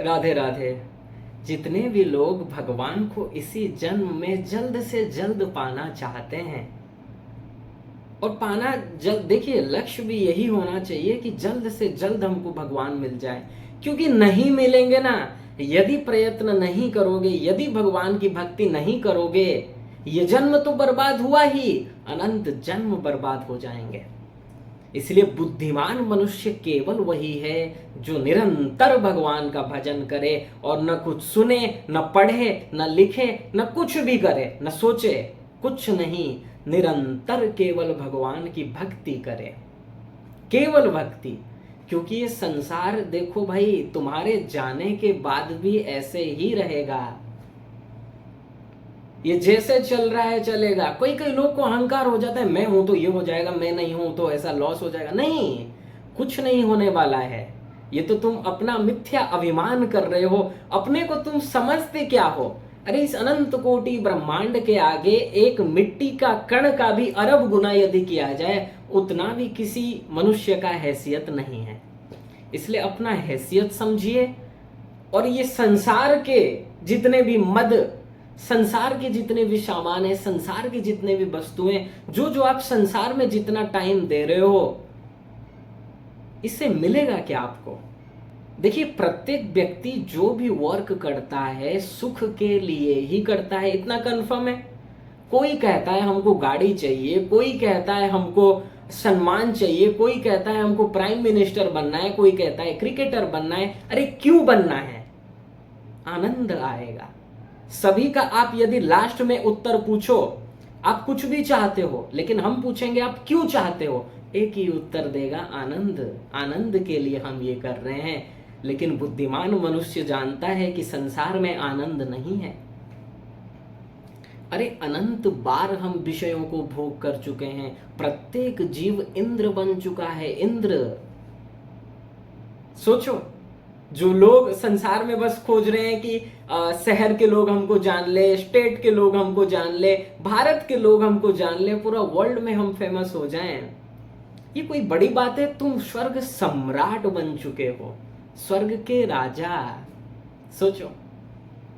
राधे राधे। जितने भी लोग भगवान को इसी जन्म में जल्द से जल्द पाना चाहते हैं, और पाना जल्द, देखिए लक्ष्य भी यही होना चाहिए कि जल्द से जल्द हमको भगवान मिल जाए। क्योंकि नहीं मिलेंगे ना, यदि प्रयत्न नहीं करोगे, यदि भगवान की भक्ति नहीं करोगे, ये जन्म तो बर्बाद हुआ ही, अनंत जन्म बर्बाद हो जाएंगे। इसलिए बुद्धिमान मनुष्य केवल वही है जो निरंतर भगवान का भजन करे और न कुछ सुने, न पढ़े, न लिखे, न कुछ भी करे, न सोचे, कुछ नहीं, निरंतर केवल भगवान की भक्ति करे, केवल भक्ति। क्योंकि ये संसार देखो भाई, तुम्हारे जाने के बाद भी ऐसे ही रहेगा। ये जैसे चल रहा है चलेगा। कोई कई लोग को अहंकार हो जाता है, मैं हूं तो ये हो जाएगा, मैं नहीं हूं तो ऐसा लॉस हो जाएगा। नहीं, कुछ नहीं होने वाला है। ये तो तुम अपना मिथ्या अभिमान कर रहे हो। अपने को तुम समझते क्या हो? अरे इस अनंत कोटि ब्रह्मांड के आगे एक मिट्टी का कण का भी अरब गुना यदि किया जाए, उतना भी किसी मनुष्य का हैसियत नहीं है। इसलिए अपना हैसियत समझिए। और ये संसार के जितने भी मद, संसार के जितने भी सामान है, संसार की जितने भी वस्तुएं, जो आप संसार में जितना टाइम दे रहे हो, इससे मिलेगा क्या आपको? देखिए, प्रत्येक व्यक्ति जो भी वर्क करता है सुख के लिए ही करता है, इतना कंफर्म है। कोई कहता है हमको गाड़ी चाहिए, कोई कहता है हमको सम्मान चाहिए, कोई कहता है हमको प्राइम मिनिस्टर बनना है, कोई कहता है क्रिकेटर बनना है। अरे क्यों बनना है? आनंद आएगा। सभी का आप यदि लास्ट में उत्तर पूछो, आप कुछ भी चाहते हो, लेकिन हम पूछेंगे आप क्यों चाहते हो, एक ही उत्तर देगा, आनंद। आनंद के लिए हम ये कर रहे हैं। लेकिन बुद्धिमान मनुष्य जानता है कि संसार में आनंद नहीं है। अरे अनंत बार हम विषयों को भोग कर चुके हैं। प्रत्येक जीव इंद्र बन चुका है, इंद्र। सोचो, जो लोग संसार में बस खोज रहे हैं कि शहर के लोग हमको जान ले, स्टेट के लोग हमको जान ले, भारत के लोग हमको जान ले, पूरा वर्ल्ड में हम फेमस हो जाएं, ये कोई बड़ी बात है? तुम स्वर्ग सम्राट बन चुके हो, स्वर्ग के राजा। सोचो।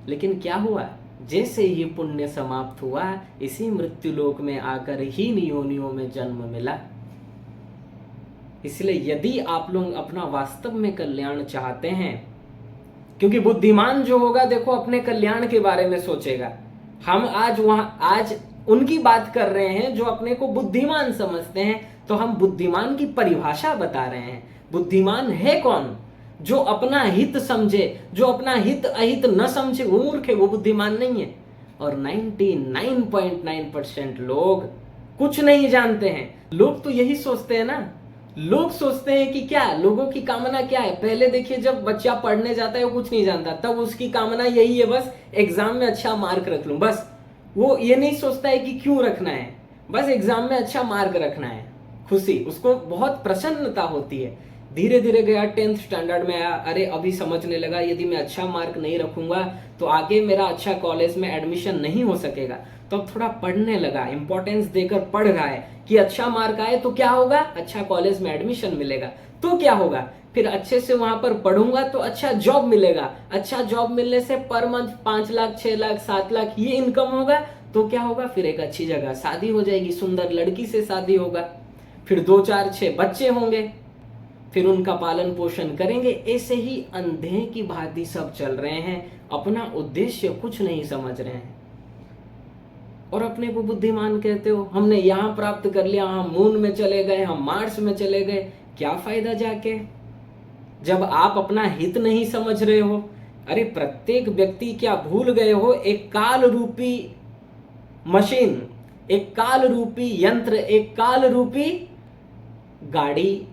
लेकिन क्या हुआ? जैसे ही पुण्य समाप्त हुआ, इसी मृत्युलोक में आकर ही योनियों में जन्म मिला। इसलिए यदि आप लोग अपना वास्तव में कल्याण चाहते हैं, क्योंकि बुद्धिमान जो होगा देखो अपने कल्याण के बारे में सोचेगा। हम आज उनकी बात कर रहे हैं जो अपने को बुद्धिमान समझते हैं, तो हम बुद्धिमान की परिभाषा बता रहे हैं। बुद्धिमान है कौन? जो अपना हित समझे, जो अपना हित अहित न समझे, वो मूर्ख है, वो बुद्धिमान नहीं है। और 99.9% लोग कुछ नहीं जानते हैं। लोग तो यही सोचते हैं ना, लोग सोचते हैं कि क्या, लोगों की कामना क्या है? पहले देखिए, जब बच्चा पढ़ने जाता है वो कुछ नहीं जानता, तब उसकी कामना यही है, बस एग्जाम में अच्छा मार्क रख लूं। बस वो ये नहीं सोचता है कि क्यों रखना है, बस एग्जाम में अच्छा मार्क रखना है। खुशी, उसको बहुत प्रसन्नता होती है। धीरे धीरे गया 10th स्टैंडर्ड में आया, अरे अभी समझने लगा यदि मैं अच्छा मार्क नहीं रखूंगा तो आगे मेरा अच्छा कॉलेज में एडमिशन नहीं हो सकेगा। तो अब थोड़ा पढ़ने लगा, इंपॉर्टेंस देकर पढ़ रहा है कि अच्छा मार्क आए तो क्या होगा, अच्छा कॉलेज में एडमिशन मिलेगा, तो क्या होगा, फिर अच्छे से वहां पर पढ़ूंगा तो अच्छा जॉब मिलेगा, अच्छा जॉब मिलने से पर मंथ 5 लाख 6 लाख 7 लाख ये इनकम होगा, तो क्या होगा, फिर एक अच्छी जगह शादी हो जाएगी, सुंदर लड़की से शादी होगा, फिर 2 4 6 बच्चे होंगे, फिर उनका पालन पोषण करेंगे। ऐसे ही अंधे की भांति सब चल रहे हैं, अपना उद्देश्य कुछ नहीं समझ रहे हैं। और अपने को बुद्धिमान कहते हो। हमने यहां प्राप्त कर लिया, हम मून में चले गए, हम मार्स में चले गए, क्या फायदा जाके, जब आप अपना हित नहीं समझ रहे हो। अरे प्रत्येक व्यक्ति क्या भूल गए हो, एक काल रूपी मशीन, एक काल रूपी यंत्र, एक काल रूपी गाड़ी,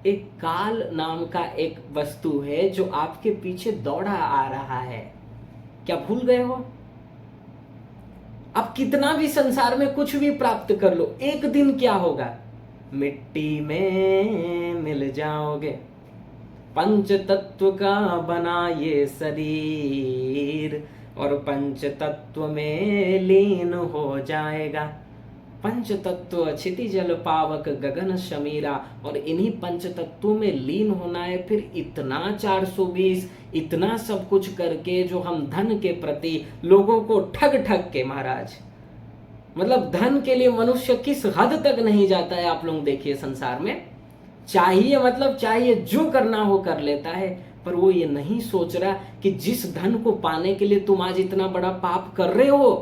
एक काल नाम का एक वस्तु है जो आपके पीछे दौड़ा आ रहा है। क्या भूल गए हो? आप कितना भी संसार में कुछ भी प्राप्त कर लो, एक दिन क्या होगा, मिट्टी में मिल जाओगे। पंच तत्व का बना ये शरीर और पंच तत्व में लीन हो जाएगा। पंच तत्व क्षिति जल पावक गगन शमीरा, और इन्हीं पंच तत्वों में लीन होना है। फिर इतना 420, इतना सब कुछ करके जो हम धन के प्रति लोगों को ठग ठग के, महाराज मतलब धन के लिए मनुष्य किस हद तक नहीं जाता है आप लोग देखिए संसार में। चाहिए मतलब चाहिए, जो करना हो कर लेता है, पर वो ये नहीं सोच रहा कि जिस धन को पाने के लिए तुम आज इतना बड़ा पाप कर रहे हो,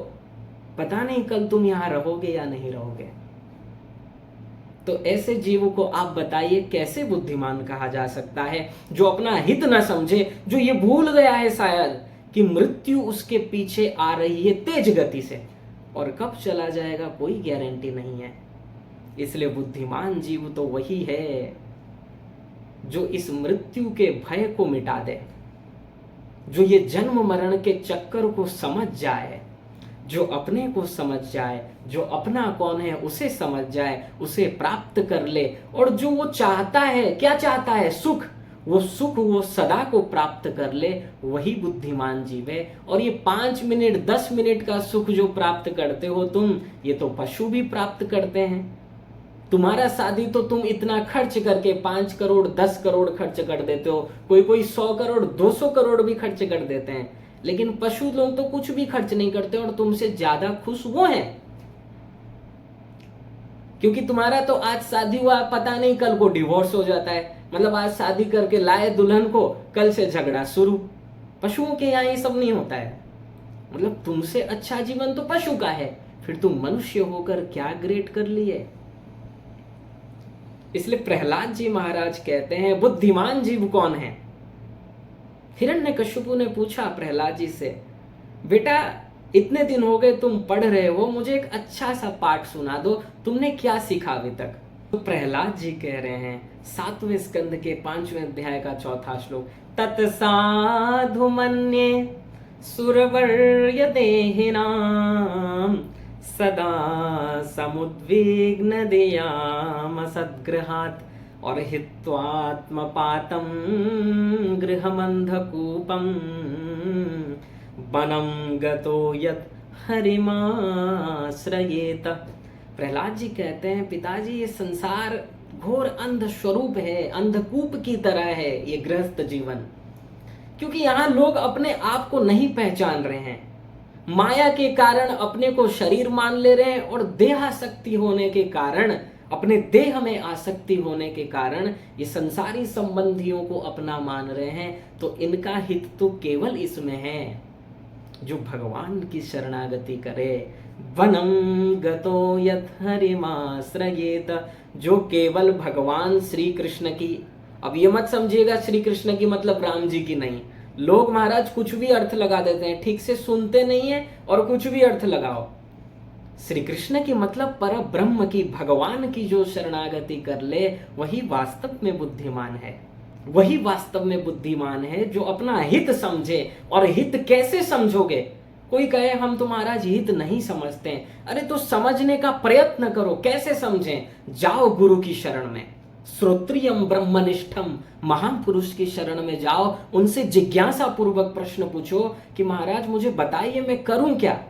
पता नहीं कल तुम यहां रहोगे या नहीं रहोगे। तो ऐसे जीव को आप बताइए कैसे बुद्धिमान कहा जा सकता है, जो अपना हित ना समझे, जो ये भूल गया है शायद कि मृत्यु उसके पीछे आ रही है तेज गति से, और कब चला जाएगा कोई गारंटी नहीं है। इसलिए बुद्धिमान जीव तो वही है जो इस मृत्यु के भय को मिटा दे, जो ये जन्म मरण के चक्कर को समझ जाए, जो अपने को समझ जाए, जो अपना कौन है उसे समझ जाए, उसे प्राप्त कर ले, और जो वो चाहता है, क्या चाहता है, सुख, वो सुख वो सदा को प्राप्त कर ले, वही बुद्धिमान जीव है। और ये 5 मिनट 10 मिनट का सुख जो प्राप्त करते हो तुम, ये तो पशु भी प्राप्त करते हैं। तुम्हारा शादी तो तुम इतना खर्च करके 5 करोड़ 10 करोड़ खर्च कर देते हो, कोई कोई 100 करोड़ 200 करोड़ भी खर्च कर देते हैं, लेकिन पशु लोग तो कुछ भी खर्च नहीं करते और तुमसे ज्यादा खुश वो हैं, क्योंकि तुम्हारा तो आज शादी हुआ, पता नहीं कल को डिवोर्स हो जाता है। मतलब आज शादी करके लाए दुल्हन को, कल से झगड़ा शुरू। पशुओं के यहाँ ये सब नहीं होता है। मतलब तुमसे अच्छा जीवन तो पशु का है, फिर तुम मनुष्य होकर क्या ग्रेट कर लिए। इसलिए प्रहलाद जी महाराज कहते हैं बुद्धिमान जीव कौन है। हिरण्यकश्यपु ने पूछा प्रहलाद जी से, बेटा इतने दिन हो गए तुम पढ़ रहे हो, मुझे एक अच्छा सा पाठ सुना दो, तुमने क्या सीखा अभी तक। तो प्रहलाद जी कह रहे हैं 7वें स्कंद के 5वें अध्याय का 4था श्लोक, तत्साधु मन्ये सुरवर्य देहिनाम सदा समुद्विग्न देयाम सद्ग्रहात् और हित्वात्मपातं गृहमन्धकूपं वनं गतो यत् हरिमाश्रयेत। प्रहलाद जी कहते हैं पिताजी ये संसार घोर अंध स्वरूप है, अंधकूप की तरह है ये गृहस्थ जीवन, क्योंकि यहाँ लोग अपने आप को नहीं पहचान रहे हैं, माया के कारण अपने को शरीर मान ले रहे हैं, और देहासक्ति होने के कारण, अपने देह में आसक्ति होने के कारण ये संसारी संबंधियों को अपना मान रहे हैं। तो इनका हित तो केवल इसमें है जो भगवान की शरणागति करे, वनम गतो यत् हरिमाश्रयेत, जो केवल भगवान श्री कृष्ण की, अब ये मत समझिएगा श्री कृष्ण की मतलब राम जी की नहीं, लोग महाराज कुछ भी अर्थ लगा देते हैं, ठीक से सुनते नहीं है और कुछ भी अर्थ लगाओ। श्री कृष्ण की मतलब पर ब्रह्म की, भगवान की जो शरणागति कर ले वही वास्तव में बुद्धिमान है, वही वास्तव में बुद्धिमान है जो अपना हित समझे। और हित कैसे समझोगे, कोई कहे हम तुम्हारा हित नहीं समझते हैं, अरे तो समझने का प्रयत्न करो, कैसे समझें, जाओ गुरु की शरण में, श्रोत्रियम ब्रह्मनिष्ठम, महापुरुष की शरण में जाओ, उनसे जिज्ञासा पूर्वक प्रश्न पूछो कि महाराज मुझे बताइए मैं करूं क्या,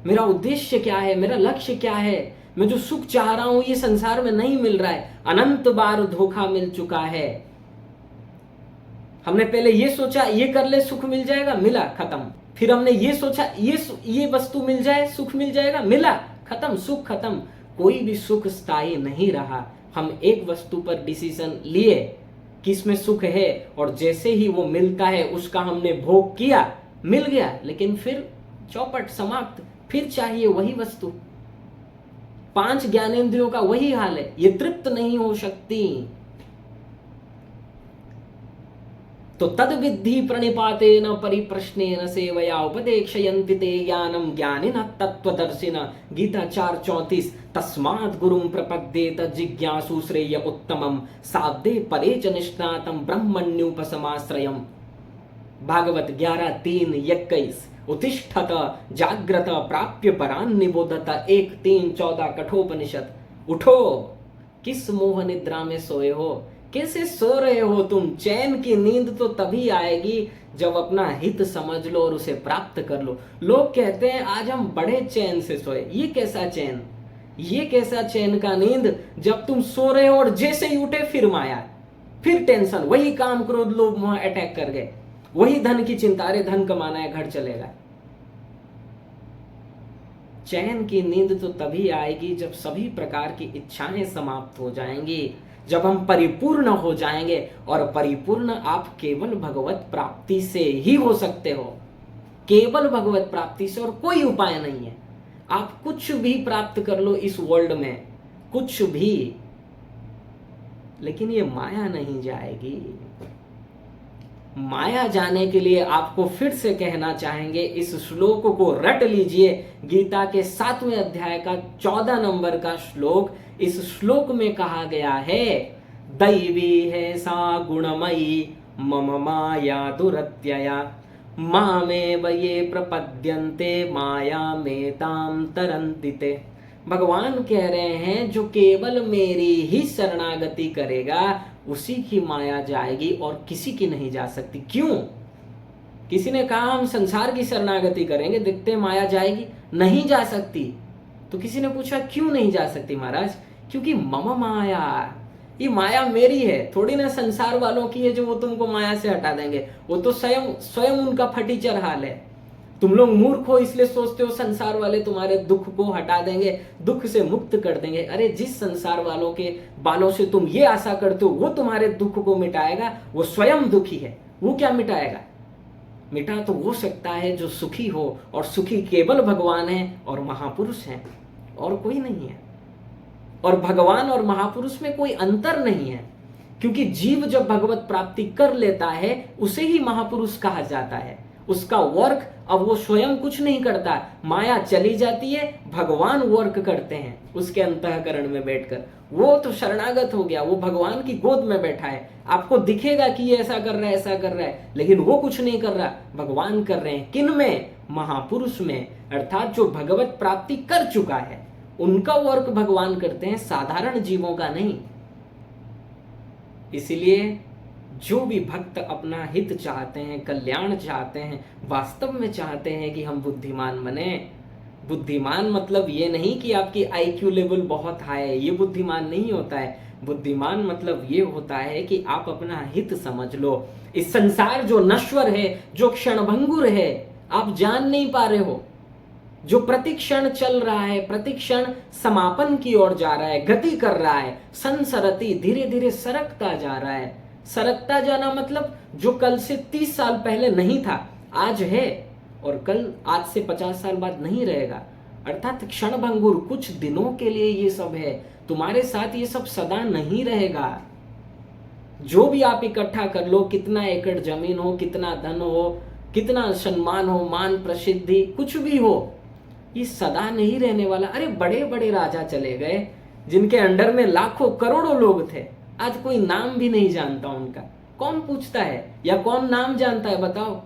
मेरा उद्देश्य क्या है, मेरा लक्ष्य क्या है, मैं जो सुख चाह रहा हूं ये संसार में नहीं मिल रहा है, अनंत बार धोखा मिल चुका है। हमने पहले ये सोचा ये कर ले सुख मिल जाएगा, मिला खत्म। फिर हमने ये सोचा ये वस्तु मिल जाए सुख मिल जाएगा, मिला खत्म, सुख खत्म। कोई भी सुख स्थायी नहीं रहा। हम एक वस्तु पर डिसीजन लिए कि इसमें सुख है, और जैसे ही वो मिलता है उसका हमने भोग किया, मिल गया, लेकिन फिर चौपट समाप्त, फिर चाहिए वही वस्तु। 5 ज्ञानेंद्रियों का वही हाल है, ये तृप्त नहीं हो सकती। तो तद विद्धि प्रणिपातेन परिप्रश्नेन सेवया उपदेक्षयन्ति ते ज्ञानम ज्ञानिनः तत्त्वदर्शिनः। गीता 4:34। तस्मात् गुरुं प्रपद्येत जिज्ञासु श्रेय उत्तमं साधे परे च निष्णातं ब्रह्मण्युपसमाश्रयम्। भागवत 11:3-21। उत्तिष्ठत जाग्रत प्राप्य परान् निबोधत। 1:3-14 कठोपनिषद। उठो, किस मोह निद्रा में सोए हो, कैसे सो रहे हो तुम। चैन की नींद तो तभी आएगी जब अपना हित समझ लो और उसे प्राप्त कर लो। लोग कहते हैं आज हम बड़े चैन से सोए, ये कैसा चैन, ये कैसा चैन का नींद जब तुम सो रहे हो और जैसे ही उठे फिर माया, फिर टेंशन, वही काम क्रोध लोभ मोह अटैक कर गए। वही धन की चिंता, अरे धन कमाना है, घर चलेगा। चैन की नींद तो तभी आएगी जब सभी प्रकार की इच्छाएं समाप्त हो जाएंगी, जब हम परिपूर्ण हो जाएंगे। और परिपूर्ण आप केवल भगवत प्राप्ति से ही हो सकते हो, केवल भगवत प्राप्ति से, और कोई उपाय नहीं है। आप कुछ भी प्राप्त कर लो इस वर्ल्ड में, कुछ भी, लेकिन ये माया नहीं जाएगी। माया जाने के लिए आपको फिर से कहना चाहेंगे, इस श्लोक को रट लीजिए। गीता के 7वें अध्याय का 14 नंबर का श्लोक। इस श्लोक में कहा गया है, दैवी है सा गुणमयी मम माया दुरत्यया मामेव ये प्रपद्यन्ते माया मेताम तरन्ति ते। भगवान कह रहे हैं जो केवल मेरी ही शरणागति करेगा उसी की माया जाएगी और किसी की नहीं जा सकती। क्यों? किसी ने कहा हम संसार की शरणागति करेंगे, देखते हैं माया जाएगी, नहीं जा सकती। तो किसी ने पूछा क्यों नहीं जा सकती महाराज? क्योंकि मम माया, ये माया मेरी है, थोड़ी ना संसार वालों की है जो वो तुमको माया से हटा देंगे। वो तो स्वयं उनका फटीचर हाल है। तुम लोग मूर्ख हो इसलिए सोचते हो संसार वाले तुम्हारे दुख को हटा देंगे, दुख से मुक्त कर देंगे। अरे जिस संसार वालों के बालों से तुम ये आशा करते हो वो तुम्हारे दुख को मिटाएगा, वो स्वयं दुखी है, वो क्या मिटाएगा? मिटा तो वो सकता है जो सुखी हो, और सुखी केवल भगवान है और महापुरुष है, और कोई नहीं है। और भगवान और महापुरुष में कोई अंतर नहीं है, क्योंकि जीव जब भगवत प्राप्ति कर लेता है उसे ही महापुरुष कहा जाता है। उसका वर्क, अब वो स्वयं कुछ नहीं करता, माया चली जाती है, भगवान वर्क करते हैं उसके अंतःकरण में बैठकर। वो तो शरणागत हो गया, वो भगवान की गोद में बैठा है। आपको दिखेगा कि ये ऐसा कर रहा है, ऐसा कर रहा है, लेकिन वो कुछ नहीं कर रहा, भगवान कर रहे हैं। किन में? महापुरुष में, अर्थात जो भगवत प्राप्ति कर चुका है उनका वर्क भगवान करते हैं, साधारण जीवों का नहीं। इसलिए जो भी भक्त अपना हित चाहते हैं, कल्याण चाहते हैं, वास्तव में चाहते हैं कि हम बुद्धिमान बने। बुद्धिमान मतलब ये नहीं कि आपकी आईक्यू लेवल बहुत हाई है, ये बुद्धिमान नहीं होता है। बुद्धिमान मतलब ये होता है कि आप अपना हित समझ लो। इस संसार जो नश्वर है, जो क्षणभंगुर है, आप जान नहीं पा रहे हो, जो प्रतिक्षण चल रहा है, प्रतिक्षण समापन की ओर जा रहा है, गति कर रहा है, संसरति, धीरे धीरे सरकता जा रहा है। सरकता जाना मतलब जो कल से 30 साल पहले नहीं था आज है, और कल आज से 50 साल बाद नहीं रहेगा। अर्थात क्षणभंगुर, कुछ दिनों के लिए ये सब है, तुम्हारे साथ ये सब सदा नहीं रहेगा। जो भी आप इकट्ठा कर लो, कितना एकड़ जमीन हो, कितना धन हो, कितना सम्मान हो, मान प्रसिद्धि कुछ भी हो, ये सदा नहीं रहने वाला। अरे बड़े बड़े राजा चले गए जिनके अंडर में लाखों करोड़ों लोग थे, आज कोई नाम भी नहीं जानता उनका। कौन पूछता है या कौन नाम जानता है बताओ?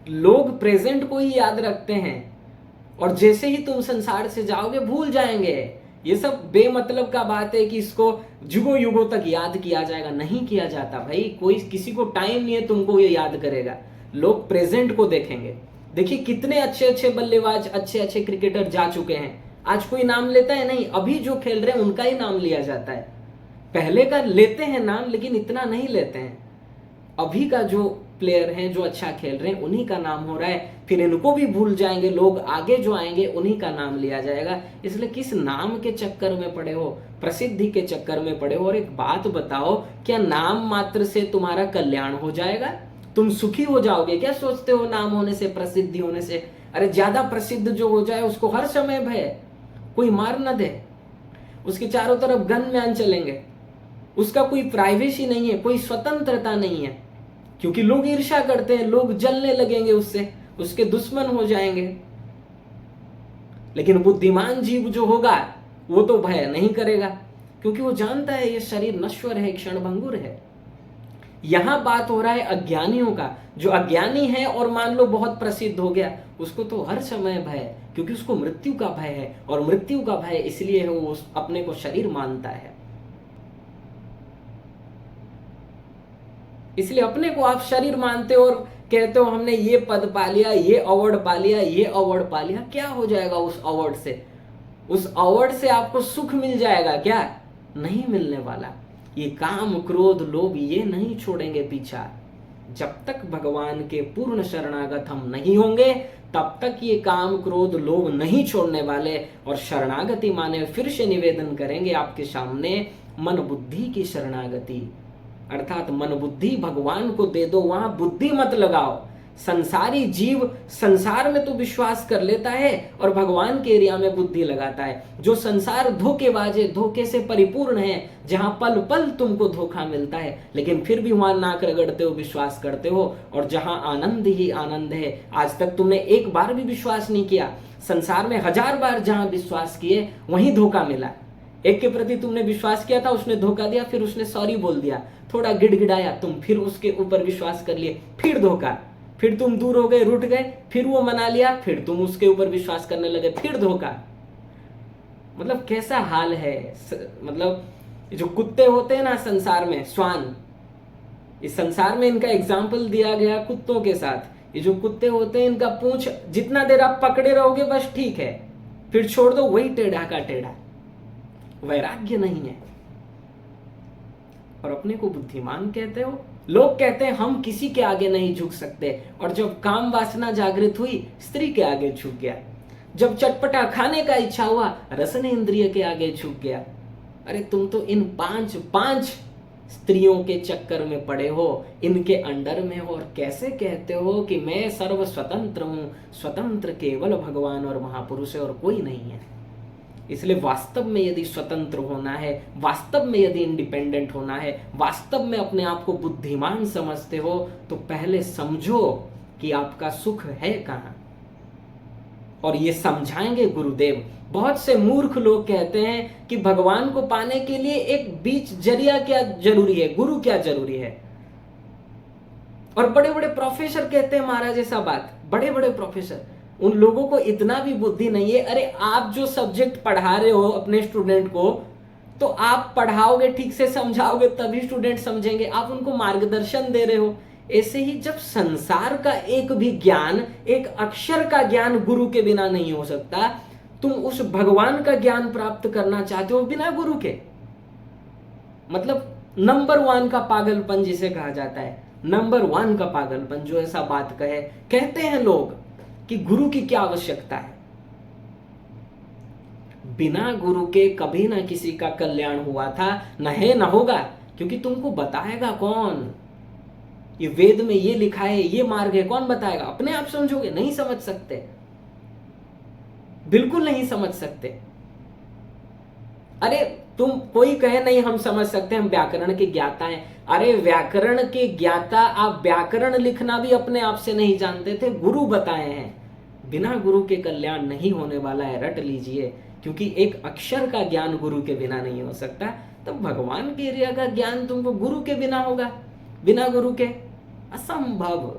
लोग प्रेजेंट को ही याद रखते हैं, और जैसे ही तुम संसार से जाओगे भूल जाएंगे। ये सब बेमतलब का बात है कि इसको जुगों युगों तक याद किया जाएगा, नहीं किया जाता भाई। कोई किसी को टाइम नहीं है तुमको ये याद करेगा। लोग प्रेजेंट को देखेंगे। देखिए कितने अच्छे अच्छे बल्लेबाज, अच्छे अच्छे क्रिकेटर जा चुके हैं, आज कोई नाम लेता है? नहीं। अभी जो खेल रहे हैं उनका ही नाम लिया जाता है। पहले का लेते हैं नाम, लेकिन इतना नहीं लेते हैं। अभी का जो प्लेयर हैं, जो अच्छा खेल रहे हैं, उन्हीं का नाम हो रहा है। फिर इनको भी भूल जाएंगे लोग, आगे जो आएंगे उन्हीं का नाम लिया जाएगा। इसलिए किस नाम के चक्कर में पड़े हो, प्रसिद्धि के चक्कर में पड़े हो। और एक बात बताओ, क्या नाम मात्र से तुम्हारा कल्याण हो जाएगा? तुम सुखी हो जाओगे क्या सोचते हो नाम होने से, प्रसिद्धि होने से? अरे ज्यादा प्रसिद्ध जो हो जाए उसको हर समय भय, कोई मार न दे, उसके चारों तरफ गनमैन चलेंगे, उसका कोई प्राइवेसी नहीं है, कोई स्वतंत्रता नहीं है, क्योंकि लोग ईर्ष्या करते हैं, लोग जलने लगेंगे उससे, उसके दुश्मन हो जाएंगे। लेकिन बुद्धिमान जीव जो होगा वो तो भय नहीं करेगा, क्योंकि वो जानता है ये शरीर नश्वर है, क्षणभंगुर है। यहां बात हो रहा है अज्ञानियों का। जो अज्ञानी है और मान लो बहुत प्रसिद्ध हो गया, उसको तो हर समय भय, क्योंकि उसको मृत्यु का भय है। और मृत्यु का भय इसलिए है वो अपने को शरीर मानता है। इसलिए अपने को आप शरीर मानते हो और कहते हो हमने ये पद पा लिया, ये अवार्ड पा लिया, ये अवार्ड पा लिया। क्या हो जाएगा उस अवार्ड से? उस अवार्ड से आपको सुख मिल जाएगा क्या? नहीं मिलने वाला। ये काम, क्रोध, लोभ ये नहीं छोड़ेंगे पीछा। जब तक भगवान के पूर्ण शरणागत हम नहीं होंगे तब तक ये काम क्रोध लोभ नहीं छोड़ने वाले। और शरणागति माने फिर से निवेदन करेंगे आपके सामने, मन बुद्धि की शरणागति, अर्थात मन बुद्धि भगवान को दे दो, वहां बुद्धि मत लगाओ। संसारी जीव संसार में तो विश्वास कर लेता है और भगवान के एरिया में बुद्धि लगाता है। जो संसार धोखेबाज है, धोखे से परिपूर्ण है, जहां पल पल तुमको धोखा मिलता है, लेकिन फिर भी वहां नाक रगड़ते हो, विश्वास करते हो। और जहां आनंद ही आनंद है, आज तक तुमने एक बार भी विश्वास नहीं किया। संसार में 1000 बार जहां विश्वास किए वहीं धोखा मिला। एक के प्रति तुमने विश्वास किया था, उसने धोखा दिया, फिर उसने सॉरी बोल दिया, थोड़ा गिड़गिड़ाया, तुम फिर उसके ऊपर विश्वास कर लिए, फिर धोखा, फिर तुम दूर हो गए, रूठ गए, फिर वो मना लिया, फिर तुम उसके ऊपर विश्वास करने लगे, फिर धोखा। मतलब कैसा हाल है। मतलब जो कुत्ते होते हैं ना संसार में, श्वान, इस संसार में इनका एग्जाम्पल दिया गया कुत्तों के साथ। ये जो कुत्ते होते हैं, इनका पूंछ जितना देर आप पकड़े रहोगे बस ठीक है, फिर छोड़ दो वही टेढ़ा का टेढ़ा। वैराग्य नहीं है। और अपने को बुद्धिमान कहते हो। लोग कहते हैं हम किसी के आगे नहीं झुक सकते, और जब काम वासना जागृत हुई स्त्री के आगे झुक गया। जब चटपटा खाने का इच्छा हुआ रसन इंद्रिय के आगे झुक गया। अरे तुम तो इन पांच स्त्रियों के चक्कर में पड़े हो, इनके अंडर में हो, और कैसे कहते हो कि मैं सर्व स्वतंत्र हूं। स्वतंत्र केवल भगवान और महापुरुष है और कोई नहीं है। इसलिए वास्तव में यदि स्वतंत्र होना है, वास्तव में यदि इंडिपेंडेंट होना है, वास्तव में अपने आप को बुद्धिमान समझते हो, तो पहले समझो कि आपका सुख है कहां। और ये समझाएंगे गुरुदेव। बहुत से मूर्ख लोग कहते हैं कि भगवान को पाने के लिए एक बीच जरिया क्या जरूरी है, गुरु क्या जरूरी है। और बड़े बड़े प्रोफेसर कहते हैं महाराज ऐसा बात, बड़े बड़े प्रोफेसर, उन लोगों को इतना भी बुद्धि नहीं है। अरे आप जो सब्जेक्ट पढ़ा रहे हो अपने स्टूडेंट को, तो आप पढ़ाओगे, ठीक से समझाओगे, तभी स्टूडेंट समझेंगे। आप उनको मार्गदर्शन दे रहे हो। ऐसे ही जब संसार का एक भी ज्ञान, एक अक्षर का ज्ञान गुरु के बिना नहीं हो सकता, तुम उस भगवान का ज्ञान प्राप्त करना चाहते हो बिना गुरु के। मतलब नंबर 1 का पागलपन जिसे कहा जाता है, नंबर 1 का पागलपन, जो ऐसा बात कहे। कहते हैं लोग कि गुरु की क्या आवश्यकता है। बिना गुरु के कभी ना किसी का कल्याण हुआ था, न है न होगा, क्योंकि तुमको बताएगा कौन। ये वेद में ये लिखा है, ये मार्ग है, कौन बताएगा। अपने आप समझोगे, नहीं समझ सकते, बिल्कुल नहीं समझ सकते। अरे तुम कोई कहे नहीं हम समझ सकते, हम व्याकरण के ज्ञाता हैं। अरे व्याकरण के ज्ञाता, आप व्याकरण लिखना भी अपने आप से नहीं जानते थे, गुरु बताए हैं। बिना गुरु के कल्याण नहीं होने वाला है, रट लीजिए। क्योंकि एक अक्षर का ज्ञान गुरु के बिना नहीं हो सकता, तो भगवान के एरिया का ज्ञान तुमको गुरु के बिना होगा, बिना गुरु के असंभव।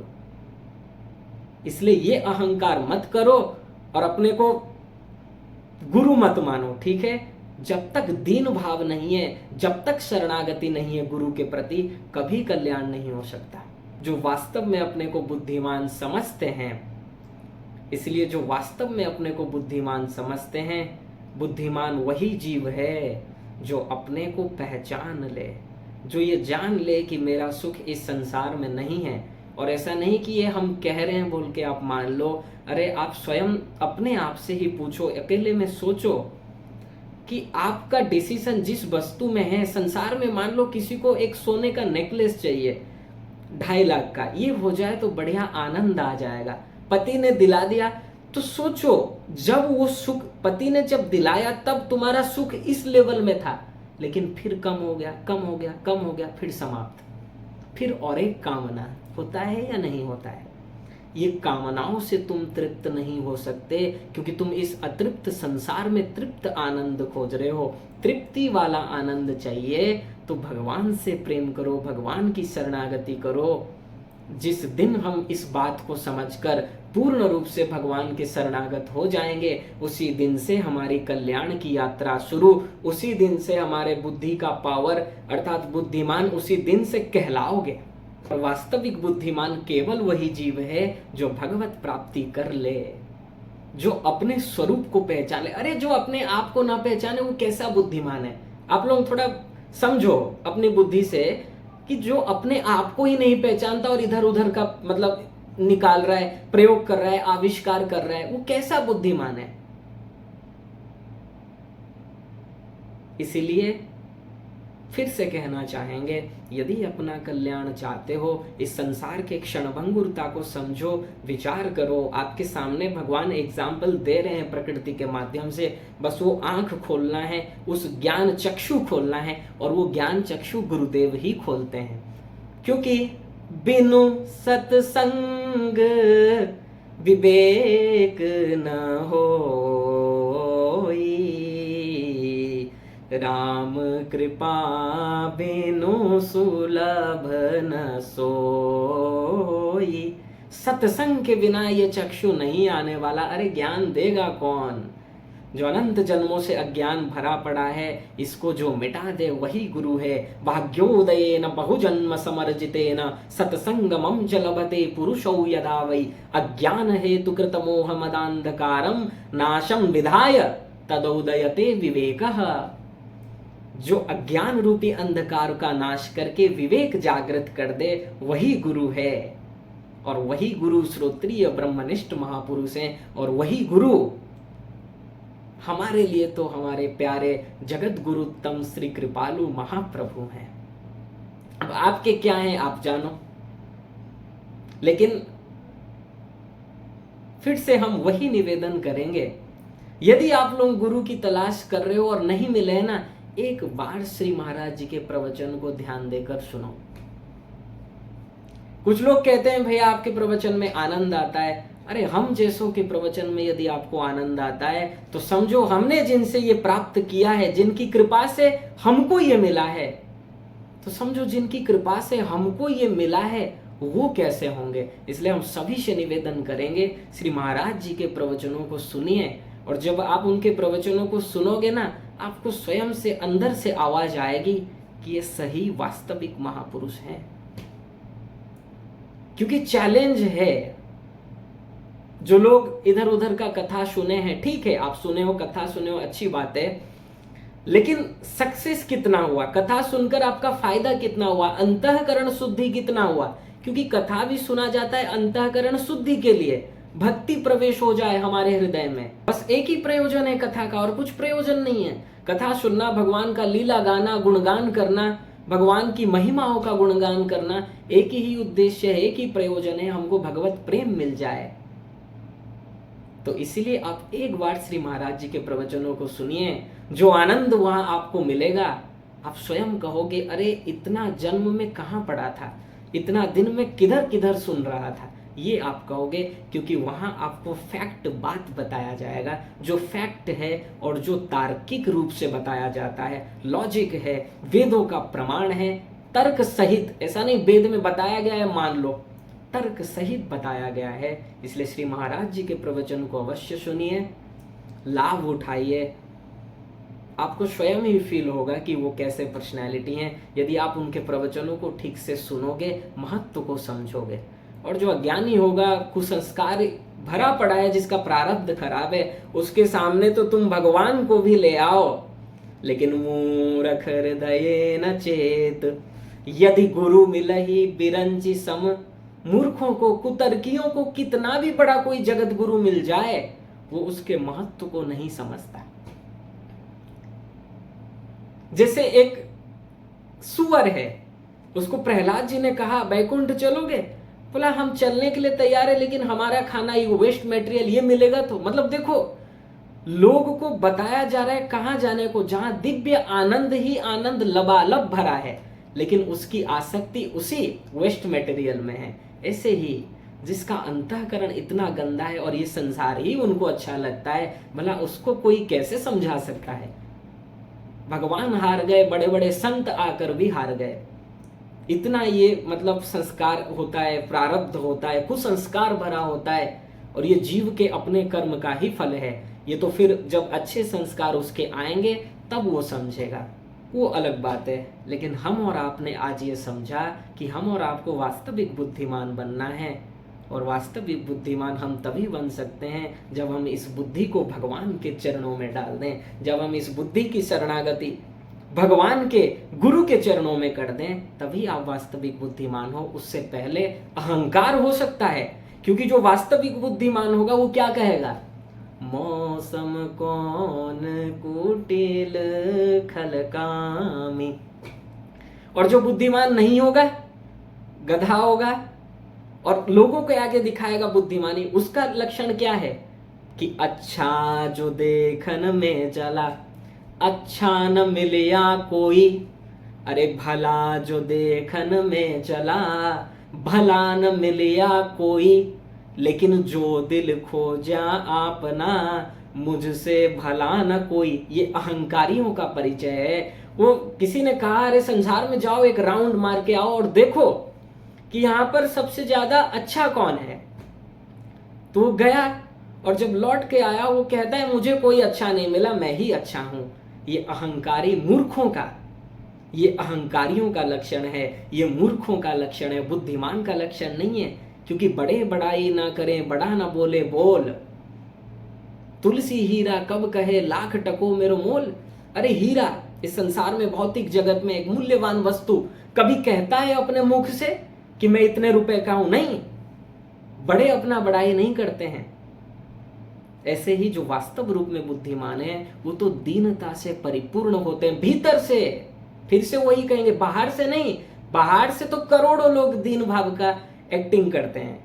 इसलिए ये अहंकार मत करो और अपने को गुरु मत मानो, ठीक है। जब तक दीन भाव नहीं है, जब तक शरणागति नहीं है गुरु के प्रति, कभी कल्याण नहीं हो सकता। जो वास्तव में अपने को बुद्धिमान समझते हैं, इसलिए जो वास्तव में अपने को बुद्धिमान समझते हैं, बुद्धिमान वही जीव है जो अपने को पहचान ले, जो ये जान ले कि मेरा सुख इस संसार में नहीं है। और ऐसा नहीं कि ये हम कह रहे हैं बोल के आप मान लो। अरे आप स्वयं अपने आप से ही पूछो, अकेले में सोचो कि आपका डिसीजन जिस वस्तु में है, संसार में मान लो किसी को एक सोने का नेकलेस चाहिए 2.5 लाख का, ये हो जाए तो बढ़िया आनंद आ जाएगा। पति ने दिला दिया, तो सोचो जब वो सुख पति ने जब दिलाया तब तुम्हारा सुख इस लेवल में था, लेकिन फिर कम हो गया, कम हो गया, कम हो गया, फिर समाप्त। फिर और एक कामना होता है या नहीं होता है। ये कामनाओं से तुम तृप्त नहीं हो सकते, क्योंकि तुम इस अतृप्त संसार में तृप्त आनंद खोज रहे हो। तृप्ति वाला आनंद चाहिए तो भगवान से प्रेम करो, भगवान की शरणागति करो। जिस दिन हम इस बात को समझकर पूर्ण रूप से भगवान के शरणागत हो जाएंगे, उसी दिन से हमारी कल्याण की यात्रा शुरू, उसी दिन से हमारे बुद्धि का पावर अर्थात बुद्धिमान उसी दिन से कहलाओगे। और वास्तविक बुद्धिमान केवल वही जीव है जो भगवत प्राप्ति कर ले, जो अपने स्वरूप को पहचाने। अरे जो अपने आप को ना पहचाने वो कैसा बुद्धिमान है। आप लोग थोड़ा समझो अपनी बुद्धि से कि जो अपने आप को ही नहीं पहचानता और इधर उधर का मतलब निकाल रहा है, प्रयोग कर रहा है, आविष्कार कर रहा है, वो कैसा बुद्धिमान है। इसीलिए फिर से कहना चाहेंगे, यदि अपना कल्याण चाहते हो, इस संसार के क्षणभंगुरता को समझो, विचार करो। आपके सामने भगवान एग्जाम्पल दे रहे हैं प्रकृति के माध्यम से, बस वो आंख खोलना है, उस ज्ञान चक्षु खोलना है, और वो ज्ञान चक्षु गुरुदेव ही खोलते हैं। क्योंकि बिनु सत्संग विवेक न होई, राम कृपा बिनु सुलभ न सोई। सत्संग के बिना ये चक्षु नहीं आने वाला। अरे ज्ञान देगा कौन? जो अनंत जन्मों से अज्ञान भरा पड़ा है, इसको जो मिटा दे वही गुरु है। भाग्योदयेन बहुजन्म समर्जितेन सत्संगमं च लभते पुरुषौ यदा वै, अज्ञान हेतु कृत मोह मदांधकारम नाशम विधाय तदोदयते विवेकः। जो अज्ञान रूपी अंधकार का नाश करके विवेक जागृत कर दे वही गुरु है। और वही गुरु श्रोत्रिय ब्रह्मनिष्ठ महापुरुष हैं। और वही गुरु हमारे लिए तो हमारे प्यारे जगत गुरुत्तम श्री कृपालु महाप्रभु हैं। अब आपके क्या हैं आप जानो, लेकिन फिर से हम वही निवेदन करेंगे, यदि आप लोग गुरु की तलाश कर रहे हो और नहीं मिले ना, एक बार श्री महाराज जी के प्रवचन को ध्यान देकर सुनो। कुछ लोग कहते हैं भैया आपके प्रवचन में आनंद आता है। अरे हम जैसों के प्रवचन में यदि आपको आनंद आता है तो समझो हमने जिनसे ये प्राप्त किया है, जिनकी कृपा से हमको ये मिला है, तो समझो जिनकी कृपा से हमको ये मिला है वो कैसे होंगे। इसलिए हम सभी से निवेदन करेंगे, श्री महाराज जी के प्रवचनों को सुनिए। और जब आप उनके प्रवचनों को सुनोगे ना, आपको स्वयं से अंदर से आवाज आएगी कि ये सही वास्तविक महापुरुष हैं। क्योंकि चैलेंज है, जो लोग इधर उधर का कथा सुने हैं, ठीक है आप सुने हो, कथा सुने हो, अच्छी बात है, लेकिन सक्सेस कितना हुआ? कथा सुनकर आपका फायदा कितना हुआ? अंतःकरण शुद्धि कितना हुआ? क्योंकि कथा भी सुना जाता है अंतःकरण शुद्धि के लिए, भक्ति प्रवेश हो जाए हमारे हृदय में। बस एक ही प्रयोजन है कथा का, और कुछ प्रयोजन नहीं है। कथा सुनना, भगवान का लीला गाना, गुणगान करना, भगवान की महिमाओं का गुणगान करना, एक ही उद्देश्य है, एक ही प्रयोजन है, हमको भगवत प्रेम मिल जाए। तो इसीलिए आप एक बार श्री महाराज जी के प्रवचनों को सुनिए, जो आनंद वहां आपको मिलेगा, आप स्वयं कहोगे अरे इतना जन्म में कहां पड़ा था, इतना दिन में किधर किधर सुन रहा था, ये आप कहोगे। क्योंकि वहां आपको फैक्ट बात बताया जाएगा, जो फैक्ट है और जो तार्किक रूप से बताया जाता है, लॉजिक है, वेदों का प्रमाण है, तर्क सहित। ऐसा नहीं वेद में बताया गया है मान लो, तर्क सहित बताया गया है। इसलिए श्री महाराज जी के प्रवचन को अवश्य सुनिए, लाभ उठाइए। आपको स्वयं ही फील होगा कि वो कैसे पर्सनैलिटी हैं, यदि आप उनके प्रवचनों को ठीक से सुनोगे, महत्व को समझोगे। और जो अज्ञानी होगा, कुसंस्कार भरा पड़ा है, जिसका प्रारब्ध खराब है, उसके सामने तो तुम भगवान को भी ले आओ, लेकिन मूर्ख हृदय न चेत यदि गुरु मिलहि बिरंची सम। मूर्खों को, कुतर्कियों को कितना भी बड़ा कोई जगत गुरु मिल जाए, वो उसके महत्व को नहीं समझता। जैसे एक सुअर है, उसको प्रहलाद जी ने कहा बैकुंठ चलोगे? बोला हम चलने के लिए तैयार है, लेकिन हमारा खाना ये वेस्ट मटेरियल ये मिलेगा तो। मतलब देखो, लोग को बताया जा रहा है कहां जाने को, जहां दिव्य आनंद ही आनंद लबालब भरा है, लेकिन उसकी आसक्ति उसी वेस्ट मटेरियल में है। ऐसे ही जिसका अंतःकरण इतना गंदा है और ये संसार ही उनको अच्छा लगता है, भला उसको कोई कैसे समझा सकता है? भगवान हार गए, बड़े बड़े संत आकर भी हार गए। इतना ये मतलब संस्कार होता है, प्रारब्ध होता है, कुसंस्कार भरा होता है, और ये जीव के अपने कर्म का ही फल है। ये तो फिर जब अच्छे संस्कार उसके आएंगे तब वो समझेगा, वो अलग बात है। लेकिन हम और आपने आज ये समझा कि हम और आपको वास्तविक बुद्धिमान बनना है, और वास्तविक बुद्धिमान हम तभी बन सकते हैं जब हम इस बुद्धि को भगवान के चरणों में डाल दें, जब हम इस बुद्धि की शरणागति भगवान के गुरु के चरणों में कर दें, तभी आप वास्तविक बुद्धिमान हो। उससे पहले अहंकार हो सकता है, क्योंकि जो वास्तविक बुद्धिमान होगा वो क्या कहेगा, मौसम कौन कुटिल खलकामी। और जो बुद्धिमान नहीं होगा, गधा होगा और लोगों के आगे दिखाएगा बुद्धिमानी, उसका लक्षण क्या है कि अच्छा जो देखन में चला, अच्छा न मिलिया कोई, अरे भला जो देखन में चला, भला न मिलिया कोई, लेकिन जो दिल खोजा आपना, मुझसे भला न कोई। ये अहंकारियों का परिचय है। वो किसी ने कहा अरे संसार में जाओ, एक राउंड मार के आओ और देखो कि यहाँ पर सबसे ज्यादा अच्छा कौन है। तो वो गया और जब लौट के आया वो कहता है मुझे कोई अच्छा नहीं मिला, मैं ही अच्छा हूं। ये अहंकारी मूर्खों का, ये अहंकारियों का लक्षण है, ये मूर्खों का लक्षण है, बुद्धिमान का लक्षण नहीं है। क्योंकि बड़े बड़ाई ना करें, बड़ा ना बोले बोल, तुलसी हीरा कब कहे लाख टको मेरो मोल। अरे हीरा इस संसार में, भौतिक जगत में एक मूल्यवान वस्तु कभी कहता है अपने मुख से कि मैं इतने रुपए का हूं? नहीं, बड़े अपना बड़ाई नहीं करते हैं। ऐसे ही जो वास्तव रूप में बुद्धिमान है वो तो दीनता से परिपूर्ण होते हैं, भीतर से। फिर से वही कहेंगे, बाहर से नहीं। बाहर से तो करोड़ों लोग दीन भाव का एक्टिंग करते हैं,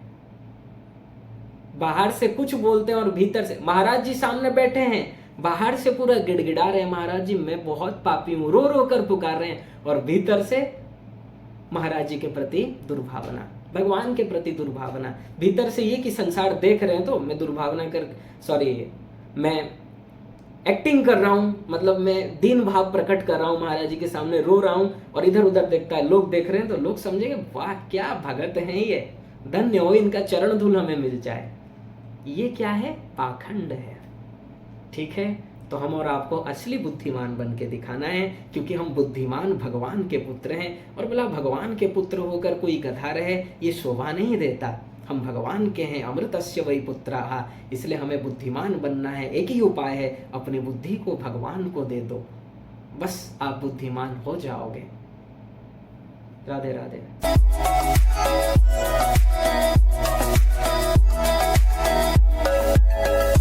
बाहर से कुछ बोलते हैं और भीतर से, महाराज जी सामने बैठे हैं, बाहर से पूरा गिड़गिड़ा रहे हैं, महाराज जी मैं बहुत पापी हूं, रो रो कर पुकार रहे हैं, और भीतर से महाराज जी के प्रति दुर्भावना, भगवान के प्रति दुर्भावना। भीतर से ये कि संसार देख रहे हैं तो मैं दुर्भावना कर, सॉरी मैं एक्टिंग कर रहा हूं, मतलब मैं दीन भाव प्रकट कर रहा हूं, महाराज जी के सामने रो रहा हूं, और इधर उधर देखता है, लोग देख रहे हैं तो लोग समझेंगे वाह क्या भगत हैं ये, धन्य हो इनका चरण धूल हमें मिल जाए। ये क्या है, पाखंड है। ठीक है, तो हम और आपको असली बुद्धिमान बन के दिखाना है, क्योंकि हम बुद्धिमान भगवान के पुत्र हैं। और बोला भगवान के पुत्र होकर कोई गधा रहे ये शोभा नहीं देता। हम भगवान के हैं, अमृतस्य वै पुत्राः, इसलिए हमें बुद्धिमान बनना है। एक ही उपाय है, अपनी बुद्धि को भगवान को दे दो, बस आप बुद्धिमान हो जाओगे। राधे राधे।